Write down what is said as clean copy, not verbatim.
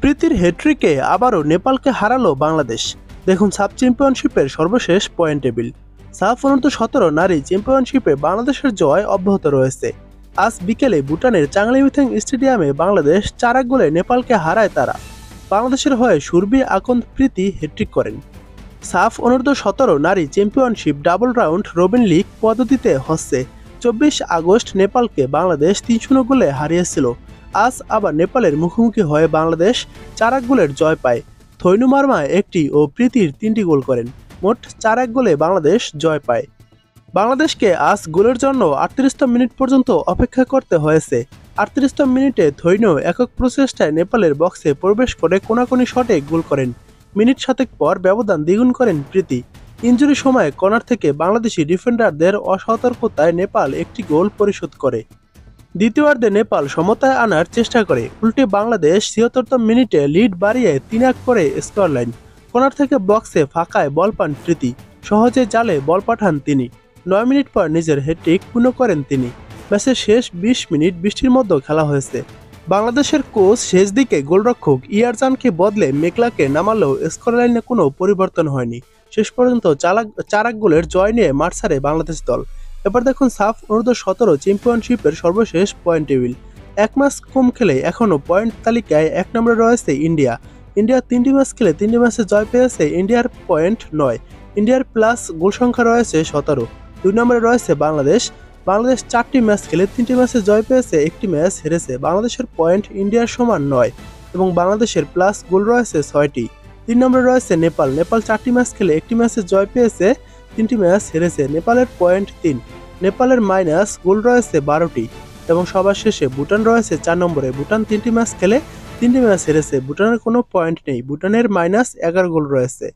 প্রীতির হ্যাট্রিকে আবারও নেপালকে হারালো বাংলাদেশ। দেখুন সাব চ্যাম্পিয়নশিপের সর্বশেষ পয়েন্ট টেবিল। সাফ অনূর্ধ্ব-17 নারী চ্যাম্পিয়নশিপে বাংলাদেশের জয় অব্যাহত রয়েছে। আজ বিকেলে ভুটানের চাংলিমিথেং স্টেডিয়ামে বাংলাদেশ 4-1 গোলে নেপালকে হারায় তারা। বাংলাদেশের হয়ে সুরভি আকন্দ প্রীতি হ্যাট্রিক করেন। সাফ অনূর্ধ্ব-17 নারী championship double round robin league পদ্ধতিতে হচ্ছে 24 আগস্ট নেপালকে বাংলাদেশ 3-0 গোলে হারিয়েছিল। আজ আবার নেপালের মুখোমুখি হয়ে বাংলাদেশ 4-1 গোলের জয় পায়। থৈনু মার্মা একটি ও প্রীতির 3টি গোল করেন। মোট 4-1 গোলে বাংলাদেশ জয় পায়। বাংলাদেশকে আজ গোলের জন্য 38তম মিনিট পর্যন্ত অপেক্ষা করতে হয়েছে। 38তম মিনিটে থৈনু একক প্রচেষ্টায় নেপালের বক্সে প্রবেশ করে কোনাকুনি শটে গোল করেন। মিনিট 7 পর ব্যবধান দ্বিগুণ করেন প্রীতি। ইনজুরি সময়ে কর্নার থেকে বাংলাদেশি ডিফেন্ডারদের অসতর্কতায় নেপাল একটি গোল পরিশোধ করে। দ্বিতীয়ার্ধে নেপাল সমতায় আনার চেষ্টা করে, উল্টে বাংলাদেশ ৭৬তম মিনিটে লিড বাড়িয়ে ৩-১ করে স্কোর লাইন। কর্নার থেকে বক্সে ফাঁকায় বল পান প্রীতি, সহজে জালে বল পাঠান তিনি। ৯ মিনিট পর নিজের হ্যাট্রিক পূর্ণ করেন তিনি। ম্যাচের শেষ ২০ মিনিট বৃষ্টির মধ্যে খেলা হয়েছে। বাংলাদেশের কোচ শেষ দিকে গোলরক্ষক ইয়ারজানকে বদলে মেঘলাকে নামালেও স্কোর লাইনে কোনো পরিবর্তন হয়নি। শেষ পর্যন্ত ৪-১ গোলের জয় নিয়ে মাঠ ছাড়ে বাংলাদেশ দল। এবার দেখুন সাফ অনূর্ধ্ব-17 চ্যাম্পিয়নশিপের সর্বশেষ পয়েন্ট টেবিল। এক ম্যাচ কম খেলে এখনও পয়েন্ট তালিকায় ১ নম্বরে রয়েছে ইন্ডিয়া। ইন্ডিয়া 3টি ম্যাচ খেলে 3টি ম্যাচে জয় পেয়েছে। ইন্ডিয়ার পয়েন্ট ৯। ইন্ডিয়ার প্লাস গোল সংখ্যা রয়েছে ১৭। 2 নম্বরে রয়েছে বাংলাদেশ। বাংলাদেশ 4টি ম্যাচ খেলে 3টি ম্যাচে জয় পেয়েছে, 1টি ম্যাচ হেরেছে। বাংলাদেশের পয়েন্ট ইন্ডিয়ার সমান ৯ এবং বাংলাদেশের প্লাস গোল রয়েছে 6টি। 3 নম্বরে রয়েছে নেপাল। নেপাল 4টি ম্যাচ খেলে 1টি ম্যাচে জয় পেয়েছে, 3টি ম্যাচ হেরেছে। নেপালের পয়েন্ট 3। নেপালের মাইনাস গোল রয়েছে 12টি এবং সবার শেষে ভুটান রয়েছে 4 নম্বরে। ভুটান 3টি ম্যাচ খেলে 3টি ম্যাচ হেরেছে। ভুটানের কোনো পয়েন্ট নেই। ভুটানের -11 গোল রয়েছে।